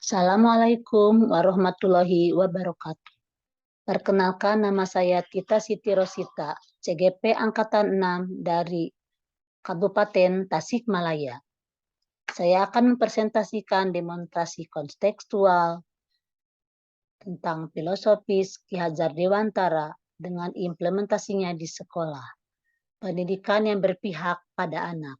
Assalamualaikum warahmatullahi wabarakatuh. Perkenalkan, nama saya Tita Siti Rosita, CGP Angkatan 6 dari Kabupaten Tasikmalaya. Saya akan mempresentasikan demonstrasi kontekstual tentang filosofis Ki Hajar Dewantara dengan implementasinya di sekolah. Pendidikan yang berpihak pada anak.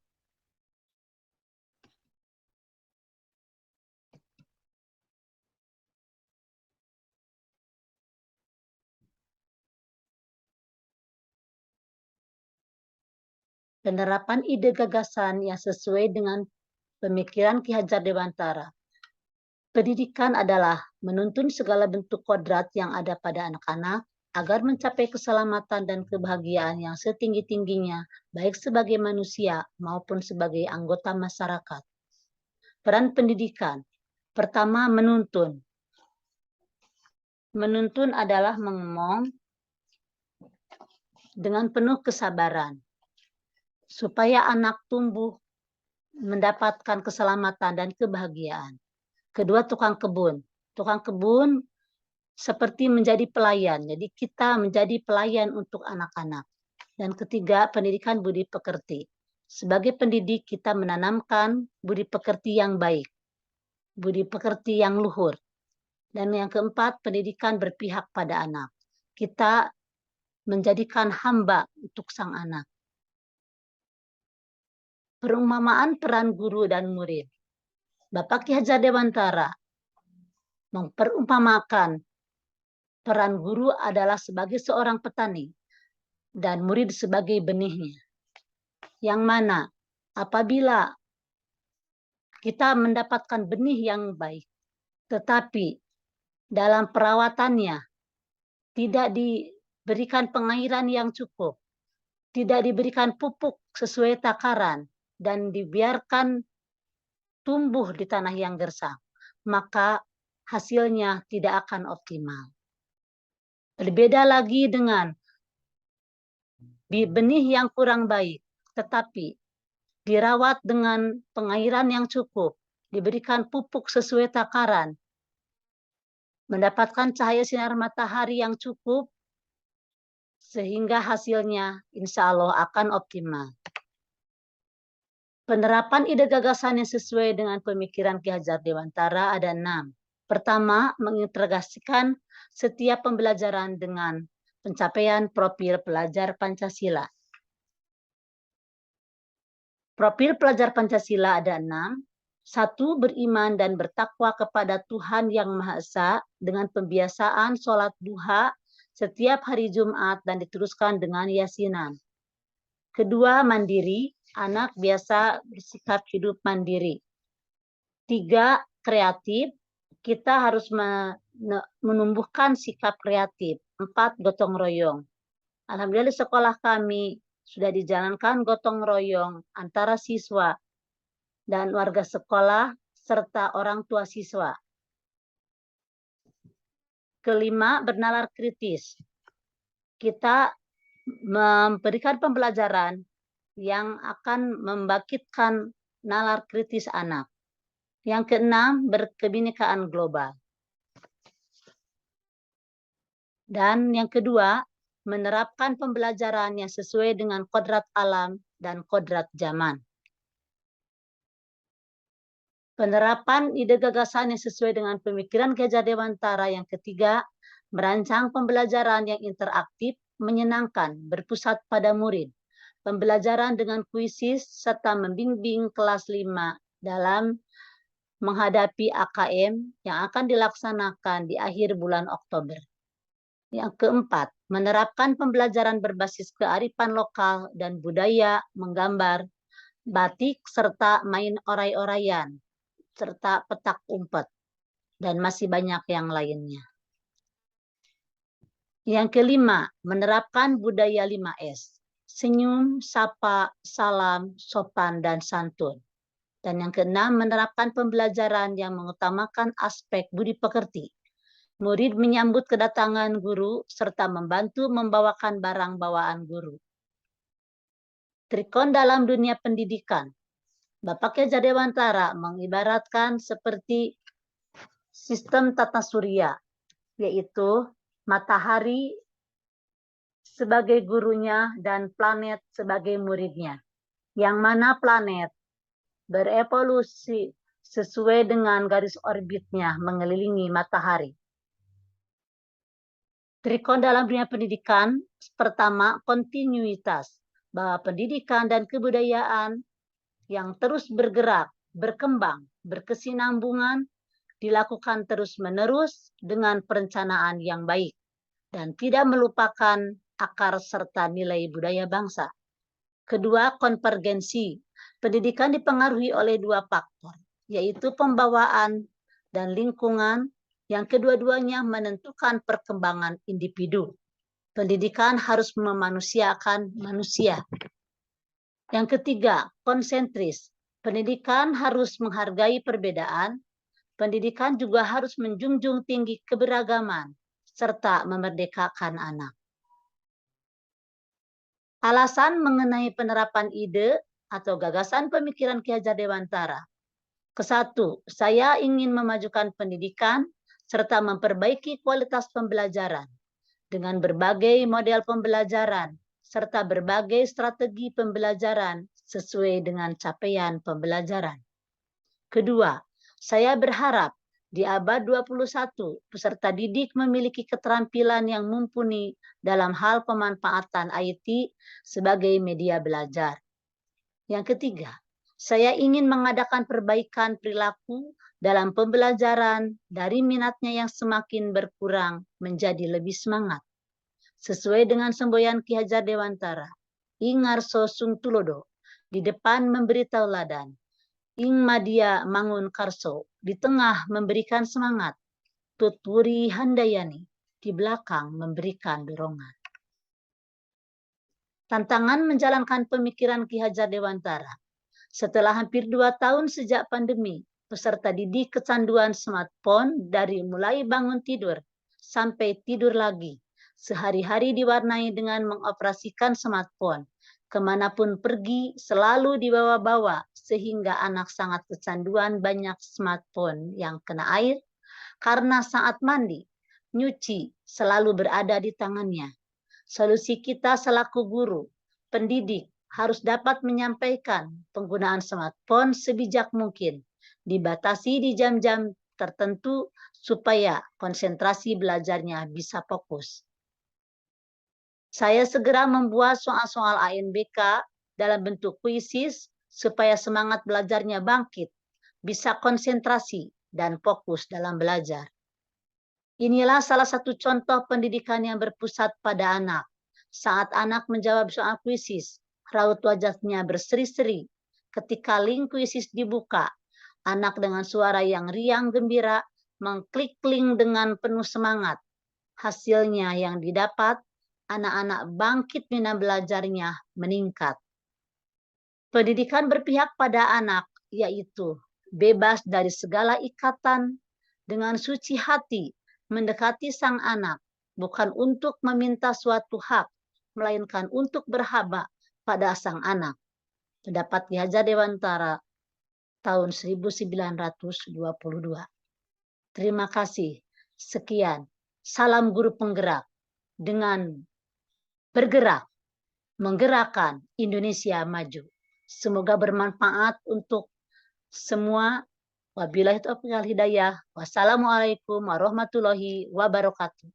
Penerapan ide gagasan yang sesuai dengan pemikiran Ki Hajar Dewantara. Pendidikan adalah menuntun segala bentuk kodrat yang ada pada anak-anak agar mencapai keselamatan dan kebahagiaan yang setinggi-tingginya, baik sebagai manusia maupun sebagai anggota masyarakat. Peran pendidikan. Pertama, menuntun. Menuntun adalah mengomong dengan penuh kesabaran, supaya anak tumbuh mendapatkan keselamatan dan kebahagiaan. Kedua, tukang kebun. Tukang kebun seperti menjadi pelayan. Jadi kita menjadi pelayan untuk anak-anak. Dan ketiga, pendidikan budi pekerti. Sebagai pendidik, kita menanamkan budi pekerti yang baik, budi pekerti yang luhur. Dan yang keempat, pendidikan berpihak pada anak. Kita menjadikan hamba untuk sang anak. Perumpamaan peran guru dan murid. Bapak Ki Hajar Dewantara memperumpamakan peran guru adalah sebagai seorang petani dan murid sebagai benihnya. Yang mana apabila kita mendapatkan benih yang baik, tetapi dalam perawatannya tidak diberikan pengairan yang cukup, tidak diberikan pupuk sesuai takaran, dan dibiarkan tumbuh di tanah yang gersang, maka hasilnya tidak akan optimal. Berbeda lagi dengan benih yang kurang baik, tetapi dirawat dengan pengairan yang cukup, diberikan pupuk sesuai takaran, mendapatkan cahaya sinar matahari yang cukup, sehingga hasilnya insya Allah akan optimal. Penerapan ide gagasan yang sesuai dengan pemikiran Ki Hajar Dewantara ada 6. Pertama, mengintegrasikan setiap pembelajaran dengan pencapaian profil pelajar Pancasila. Profil pelajar Pancasila ada 6. 1. Beriman dan bertakwa kepada Tuhan Yang Maha Esa dengan pembiasaan sholat duha setiap hari Jumat dan diteruskan dengan yasinan. Kedua, mandiri. Anak biasa bersikap hidup mandiri. 3. Kreatif. Kita harus menumbuhkan sikap kreatif. 4. Gotong royong. Alhamdulillah di sekolah kami sudah dijalankan gotong royong antara siswa dan warga sekolah serta orang tua siswa. Kelima, bernalar kritis. Kita memberikan pembelajaran yang akan membangkitkan nalar kritis anak. Yang keenam, berkebinekaan global. Dan yang kedua, menerapkan pembelajaran yang sesuai dengan kodrat alam dan kodrat zaman. Penerapan ide gagasan yang sesuai dengan pemikiran Ki Hajar Dewantara yang ketiga, merancang pembelajaran yang interaktif, menyenangkan, berpusat pada murid. Pembelajaran dengan kuisis serta membimbing kelas 5 dalam menghadapi AKM yang akan dilaksanakan di akhir bulan Oktober. Yang keempat, menerapkan pembelajaran berbasis kearifan lokal dan budaya, menggambar, batik, serta main orai-oraian, serta petak umpet, dan masih banyak yang lainnya. Yang kelima, menerapkan budaya 5S. Senyum, sapa, salam, sopan, dan santun. Dan yang keenam, menerapkan pembelajaran yang mengutamakan aspek budi pekerti. Murid menyambut kedatangan guru serta membantu membawakan barang bawaan guru. Trikon dalam dunia pendidikan. Bapak Ki Hajar Dewantara mengibaratkan seperti sistem tata surya, yaitu matahari sebagai gurunya dan planet sebagai muridnya. Yang mana planet berevolusi sesuai dengan garis orbitnya mengelilingi matahari. Trikon dalam dunia pendidikan, pertama, kontinuitas, bahwa pendidikan dan kebudayaan yang terus bergerak, berkembang, berkesinambungan, dilakukan terus-menerus dengan perencanaan yang baik, dan tidak melupakan akar serta nilai budaya bangsa. Kedua, konvergensi. Pendidikan dipengaruhi oleh dua faktor, yaitu pembawaan dan lingkungan, yang kedua-duanya menentukan perkembangan individu. Pendidikan harus memanusiakan manusia. Yang ketiga, konsentris. Pendidikan harus menghargai perbedaan. Pendidikan juga harus menjunjung tinggi keberagaman, serta memerdekakan anak. Alasan mengenai penerapan ide atau gagasan pemikiran Ki Hajar Dewantara. Kesatu, saya ingin memajukan pendidikan serta memperbaiki kualitas pembelajaran dengan berbagai model pembelajaran serta berbagai strategi pembelajaran sesuai dengan capaian pembelajaran. Kedua, saya berharap di abad 21, peserta didik memiliki keterampilan yang mumpuni dalam hal pemanfaatan IT sebagai media belajar. Yang ketiga, saya ingin mengadakan perbaikan perilaku dalam pembelajaran dari minatnya yang semakin berkurang menjadi lebih semangat. Sesuai dengan semboyan Ki Hajar Dewantara, Ingarso sung tulodo, di depan memberi tauladan. Ing Madia Mangun Karso, di tengah memberikan semangat. Tutwuri Handayani, di belakang memberikan dorongan. Tantangan menjalankan pemikiran Ki Hajar Dewantara. Setelah hampir 2 tahun sejak pandemi, peserta didik kecanduan smartphone dari mulai bangun tidur sampai tidur lagi. Sehari-hari diwarnai dengan mengoperasikan smartphone. Kemanapun pergi selalu dibawa-bawa sehingga anak sangat kecanduan banyak smartphone yang kena air karena saat mandi, nyuci selalu berada di tangannya. Solusi kita selaku guru, pendidik harus dapat menyampaikan penggunaan smartphone sebijak mungkin, dibatasi di jam-jam tertentu supaya konsentrasi belajarnya bisa fokus. Saya segera membuat soal-soal ANBK dalam bentuk kuisis supaya semangat belajarnya bangkit, bisa konsentrasi dan fokus dalam belajar. Inilah salah satu contoh pendidikan yang berpusat pada anak. Saat anak menjawab soal kuisis, raut wajahnya berseri-seri. Ketika link kuisis dibuka, anak dengan suara yang riang gembira mengklik link dengan penuh semangat. Hasilnya yang didapat, anak-anak bangkit minat belajarnya meningkat. Pendidikan berpihak pada anak, yaitu bebas dari segala ikatan, dengan suci hati, mendekati sang anak, bukan untuk meminta suatu hak, melainkan untuk berhaba pada sang anak. Pendapat Ki Hajar Dewantara tahun 1922. Terima kasih. Sekian. Salam guru penggerak dengan bergerak, menggerakkan Indonesia maju. Semoga bermanfaat untuk semua. Wabillahi taufiq wal hidayah. Wassalamualaikum warahmatullahi wabarakatuh.